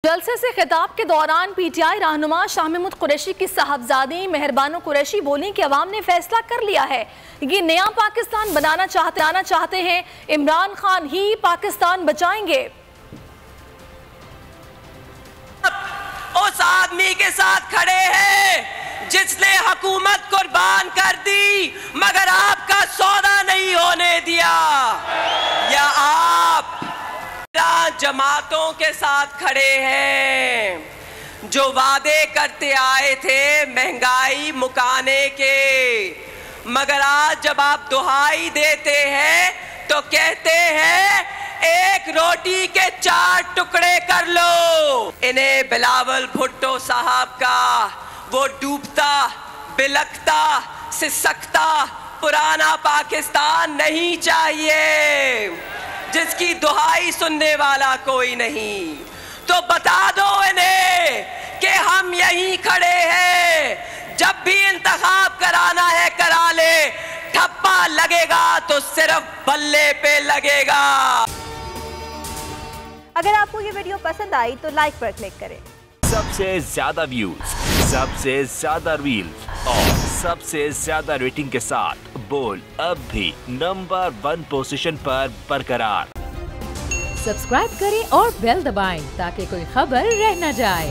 जलसे से खिताब के दौरान पीटीआई रहनुमा शाह महमूद कुरैशी की साहबजादी मेहरबानो कुरैशी बोली कि अवाम ने फैसला कर लिया है, ये नया पाकिस्तान बनाना चाहते हैं, इमरान खान ही पाकिस्तान बचाएंगे। उस आदमी के साथ खड़े हैं जिसने हुकूमत कुर्बान कर दी मगर आपका सौदा नहीं होने दिया, या आप जमातों के साथ खड़े हैं जो वादे करते आए थे महंगाई मुकाने के, मगर आज जब आप दुहाई देते हैं तो कहते हैं एक रोटी के 4 टुकड़े कर लो। इन्हें बिलावल भुट्टो साहब का वो डूबता बिलखता सिसकता पुराना पाकिस्तान नहीं चाहिए जिसकी दुहाई सुनने वाला कोई नहीं। तो बता दो इन्हें कि हम यहीं खड़े हैं, जब भी इंतखाब कराना है करा ले, ठप्पा लगेगा तो सिर्फ बल्ले पे लगेगा। अगर आपको ये वीडियो पसंद आई तो लाइक पर क्लिक करें। सबसे ज्यादा व्यूज, सबसे ज्यादा रील्स और सबसे ज्यादा रेटिंग के साथ बोल अब भी नंबर 1 पोजीशन पर बरकरार। सब्सक्राइब करें और बेल दबाएं ताकि कोई खबर रह न जाए।